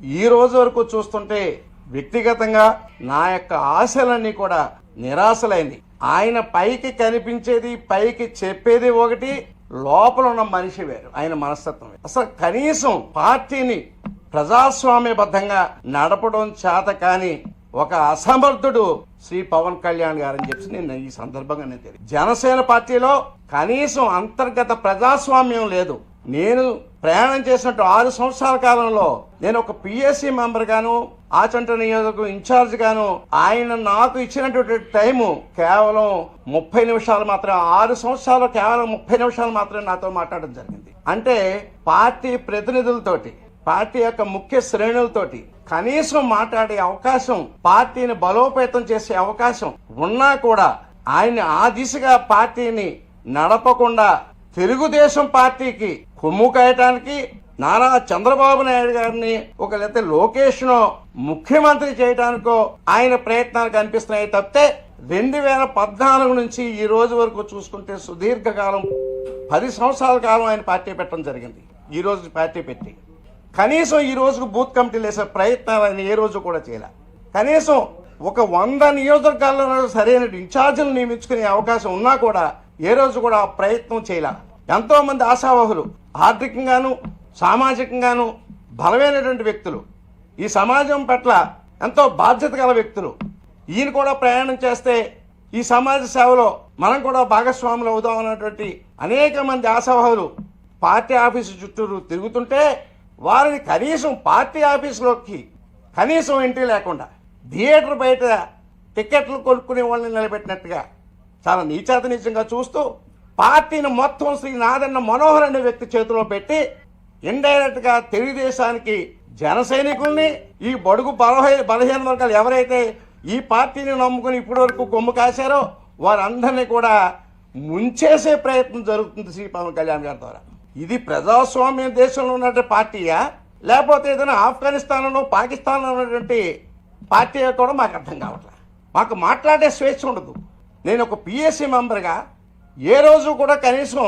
ఈ రోజు వరకు చూస్తుంటే వ్యక్తిగతంగా నా యొక్క ఆశలన్నీ కూడా నిరాశలైంది. ఆయన పైకి కనిపించేది, పైకి చెప్పేది ఒకటి, లోపల ఉన్న మనిషి వేరు, ఆయన మనస్తత్వం. అసలు కనీసం పార్టీని ప్రజాస్వామ్యబద్ధంగా నడపడం చేత కాని ఒక అసమర్థుడు శ్రీ పవన్ కళ్యాణ్ గారని చెప్పి నేను ఈ సందర్భంగా తెలియదు. జనసేన పార్టీలో కనీసం అంతర్గత ప్రజాస్వామ్యం లేదు. నేను ప్రయాణం చేసినట్టు 6 సంవత్సరాల కాలంలో నేను ఒక పిఎస్సి మెంబర్ గాను, ఆచంట నియోజకవర్గం ఇన్ఛార్జ్ గాను, ఆయన నాకు ఇచ్చినటువంటి టైము కేవలం 30 నిమిషాలు మాత్రమే. 6 సంవత్సరాలు కేవలం 30 నిమిషాలు మాత్రమే నాతో మాట్లాడడం జరిగింది. అంటే పార్టీ ప్రతినిధులతోటి, పార్టీ యొక్క ముఖ్య శ్రేణులతోటి కనీసం మాట్లాడే అవకాశం, పార్టీని బలోపేతం చేసే అవకాశం ఉన్నా కూడా ఆయన ఆ దిశగా పార్టీని నడపకుండా తెలుగుదేశం పార్టీకి కొమ్ము కాయటానికి నారా చంద్రబాబు నాయుడు గారిని ఒక లేకపోతే లోకేష్ ను ముఖ్యమంత్రి చేయడానికో ఆయన ప్రయత్నాలు కనిపిస్తున్నాయి తప్పితే 2014 నుంచి ఈ రోజు వరకు చూసుకుంటే సుదీర్ఘకాలం 10 సంవత్సరాల కాలం ఆయన పార్టీ పెట్టడం జరిగింది. ఈ రోజు పార్టీ పెట్టి కనీసం ఈ రోజుకు బూత్ కమిటీలు వేసే ప్రయత్నాలు ఆయన ఏ రోజు కూడా చేయలే. కనీసం ఒక 100 నియోజకవర్గాల్లో సరైన ఇన్ఛార్జీలు నియమించుకునే అవకాశం ఉన్నా కూడా ఏ రోజు కూడా ప్రయత్నం చేయలే. ఎంతో మంది ఆశావహులు, ఆర్థికంగాను సామాజికంగాను బలమైనటువంటి వ్యక్తులు, ఈ సమాజం పట్ల ఎంతో బాధ్యత గల వ్యక్తులు, ఈయన కూడా ప్రయాణం చేస్తే ఈ సమాజ సేవలో మనం కూడా భాగస్వాములు అవుదాం అన్నటువంటి అనేక మంది ఆశావహులు పార్టీ ఆఫీసు చుట్టూరు తిరుగుతుంటే వారిని కనీసం పార్టీ ఆఫీసులోకి కనీసం ఎంట్రీ లేకుండా థియేటర్ బయట టికెట్లు కొనుక్కునే వాళ్ళని నిలబెట్టినట్టుగా చాలా నీచాతనీచంగా చూస్తూ పార్టీని మొత్తం శ్రీ నాదన్న మనోహర్ అనే వ్యక్తి చేతిలో పెట్టి ఇండైరెక్ట్ గా తెలుగుదేశానికి జన సైనికుల్ని, ఈ బడుగు బలహీన వర్గాలు ఎవరైతే ఈ పార్టీని నమ్ముకుని ఇప్పటి వరకు కొమ్ము కాశారో వారందరినీ కూడా ముంచేసే ప్రయత్నం జరుగుతుంది శ్రీ పవన్ కళ్యాణ్ గారి ద్వారా. ఇది ప్రజాస్వామ్య దేశంలో ఉన్నటువంటి పార్టీయా, లేకపోతే ఏదైనా ఆఫ్ఘనిస్తాన్లో పాకిస్తాన్లో ఉన్నటువంటి పార్టీ కూడా మాకు అర్థం కావట్లేదు. మాకు మాట్లాడే స్వేచ్ఛ ఉండదు. నేను ఒక పిఎస్సి మెంబర్గా ఏ రోజు కూడా కనీసం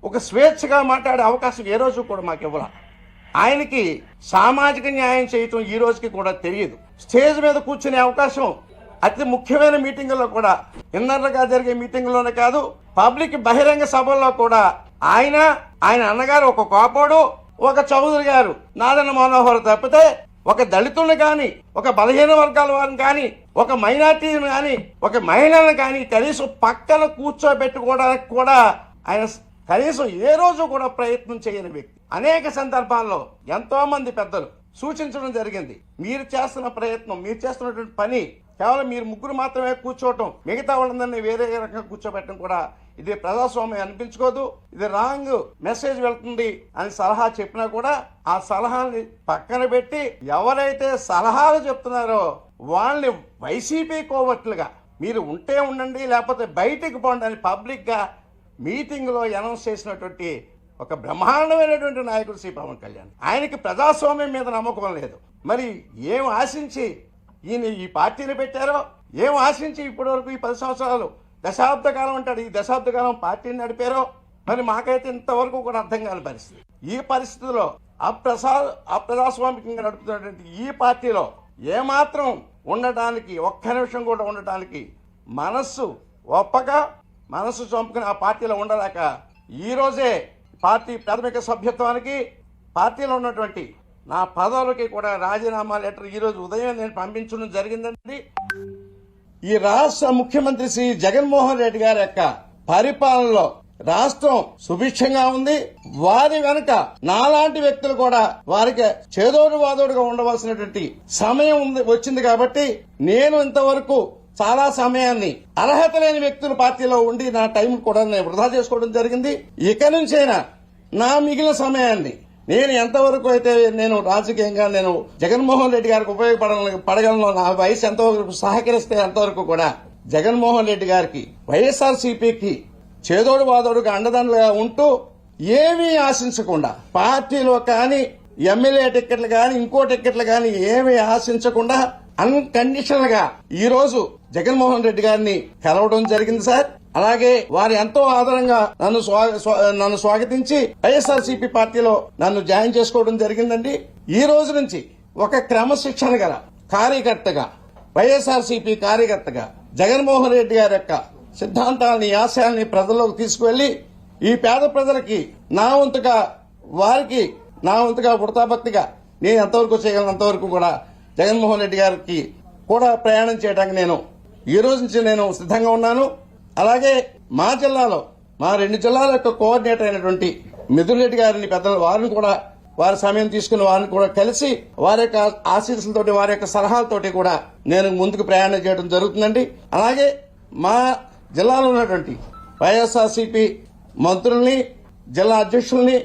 ఒక స్వేచ్ఛగా మాట్లాడే అవకాశం ఏ రోజు కూడా మాకు ఇవ్వాలి. ఆయనకి సామాజిక న్యాయం చేయటం ఈ రోజుకి కూడా తెలియదు. స్టేజ్ మీద కూర్చునే అవకాశం అతి ముఖ్యమైన మీటింగుల్లో కూడా, ఇన్నర్గా జరిగే మీటింగుల్లోనే కాదు, పబ్లిక్ బహిరంగ సభల్లో కూడా ఆయన అన్నగారు ఒక కోపోడు, ఒక చౌదరి గారు నాదన్న మనోహర్ తప్పితే ఒక దళితుల్ని కానీ, ఒక బలహీన వర్గాల వారిని కానీ, ఒక మైనార్టీని కానీ, ఒక మహిళలను కానీ కనీసం పక్కన కూర్చోబెట్టుకోవడానికి కూడా ఆయన కనీసం ఏ రోజు కూడా ప్రయత్నం చేయని వ్యక్తి. అనేక సందర్భాల్లో ఎంతో మంది పెద్దలు సూచించడం జరిగింది, మీరు చేస్తున్న ప్రయత్నం, మీరు చేస్తున్నటువంటి పని కేవలం మీరు ముగ్గురు మాత్రమే కూర్చోవటం, మిగతా వాళ్ళందరినీ వేరే రకంగా కూర్చోబెట్టడం కూడా ఇది ప్రజాస్వామ్యం అనిపించుకోదు, ఇది రాంగ్ మెసేజ్ వెళ్తుంది అని సలహా చెప్పినా కూడా ఆ సలహాని పక్కన పెట్టి ఎవరైతే సలహాలు చెప్తున్నారో వాళ్ళని వైసీపీ కోవట్లుగా మీరు ఉంటే ఉండండి లేకపోతే బయటికి పోండి అని పబ్లిక్ గా మీటింగ్ లో అనౌన్స్ చేసినటువంటి ఒక బ్రహ్మాండమైనటువంటి నాయకుడు శ్రీ పవన్ కళ్యాణ్. ఆయనకి ప్రజాస్వామ్యం మీద నమ్మకం లేదు. మరి ఏం ఆశించి ఈయన ఈ పార్టీని పెట్టారో, ఏం ఆశించి ఇప్పటి వరకు ఈ 10 సంవత్సరాలు దశాబ్ద కాలం అంటాడు, ఈ దశాబ్ద కాలం పార్టీని నడిపారో మరి మాకైతే ఇంతవరకు కూడా అర్థం కాని పరిస్థితి. ఈ పరిస్థితుల్లో అప్రజాస్వామికంగా నడుపుతున్నటువంటి ఈ పార్టీలో ఏమాత్రం ఉండటానికి, ఒక్క నిమిషం కూడా ఉండటానికి మనస్సు ఒప్పక, మనస్సు చంపుకుని ఆ పార్టీలో ఉండలేక ఈ రోజే పార్టీ ప్రాథమిక సభ్యత్వానికి, పార్టీలో ఉన్నటువంటి నా పదవులకి కూడా రాజీనామా లెటర్ ఈ రోజు ఉదయం నేను పంపించడం జరిగిందండి. ఈ రాష్ట్ర ముఖ్యమంత్రి శ్రీ జగన్మోహన్ రెడ్డి గారి యొక్క పరిపాలనలో రాష్ట్రం సుభిక్షంగా ఉంది. వారి వెనుక నాలాంటి వ్యక్తులు కూడా వారికి చేదోడు వాదోడుగా ఉండవలసినటువంటి సమయం వచ్చింది కాబట్టి నేను ఇంతవరకు చాలా సమయాన్ని అర్హత లేని వ్యక్తులు పార్టీలో ఉండి నా టైం కూడా నేను వృధా చేసుకోవడం జరిగింది. ఇక నుంచైనా నా మిగిలిన సమయాన్ని నేను ఎంతవరకు అయితే నేను రాజకీయంగా నేను జగన్మోహన్ రెడ్డి గారికి ఉపయోగపడగలను, నా వయసు ఎంతవరకు సహకరిస్తే అంతవరకు కూడా జగన్మోహన్ రెడ్డి గారికి, వైఎస్ఆర్సీపీకి చేదోడు వాదోడుగా అండదండలుగా ఉంటూ ఏమీ ఆశించకుండా, పార్టీలో కానీ ఎమ్మెల్యే టికెట్లు కానీ ఇంకో టికెట్లు కానీ ఏమీ ఆశించకుండా అన్కండిషనల్ గా ఈ రోజు జగన్మోహన్ రెడ్డి గారిని కలవడం జరిగింది సార్. అలాగే వారు ఎంతో ఆదరంగా నన్ను స్వాగతించి వైఎస్ఆర్సీపీ పార్టీలో నన్ను జాయిన్ చేసుకోవడం జరిగిందండి. ఈ రోజు నుంచి ఒక క్రమశిక్షణ గల కార్యకర్తగా, వైఎస్ఆర్సీపీ కార్యకర్తగా జగన్మోహన్ రెడ్డి గారి యొక్క సిద్ధాంతాలని, ఆశయాల్ని ప్రజల్లోకి తీసుకువెళ్లి ఈ పేద ప్రజలకి నా వంతుగా వృతాభక్తిగా నేను ఎంతవరకు చేయగలను అంతవరకు కూడా జగన్మోహన్ రెడ్డి గారికి కూడా ప్రయాణం చేయడానికి నేను ఈ రోజు నుంచి నేను సిద్ధంగా ఉన్నాను. అలాగే మా జిల్లాలో, మా 2 జిల్లాల యొక్క కోఆర్డినేటర్ అయినటువంటి మిథున్ రెడ్డి గారిని పెద్దలు వారిని కూడా, వారి సమయం తీసుకుని వారిని కూడా కలిసి వారి యొక్క ఆశీస్సులతోటి, వారి యొక్క సలహాలతోటి కూడా నేను ముందుకు ప్రయాణం చేయడం జరుగుతుందండి. అలాగే మా జిల్లాలో ఉన్నటువంటి వైఎస్ఆర్సీపీ మంత్రుల్ని, జిల్లా అధ్యక్షుల్ని,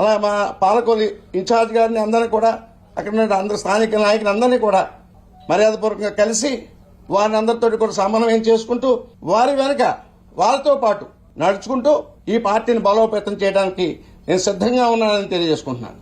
అలా మా పాలకొల్లు ఇన్ఛార్జ్ గారిని అందరినీ కూడా, అక్కడ ఉన్న అందరు స్థానిక నాయకులు అందరినీ కూడా మర్యాదపూర్వకంగా కలిసి వారిని అందరితో కూడా సమన్వయం చేసుకుంటూ వారి వెనుక వారితో పాటు నడుచుకుంటూ ఈ పార్టీని బలోపేతం చేయడానికి నేను సిద్ధంగా ఉన్నానని తెలియజేసుకుంటున్నాను.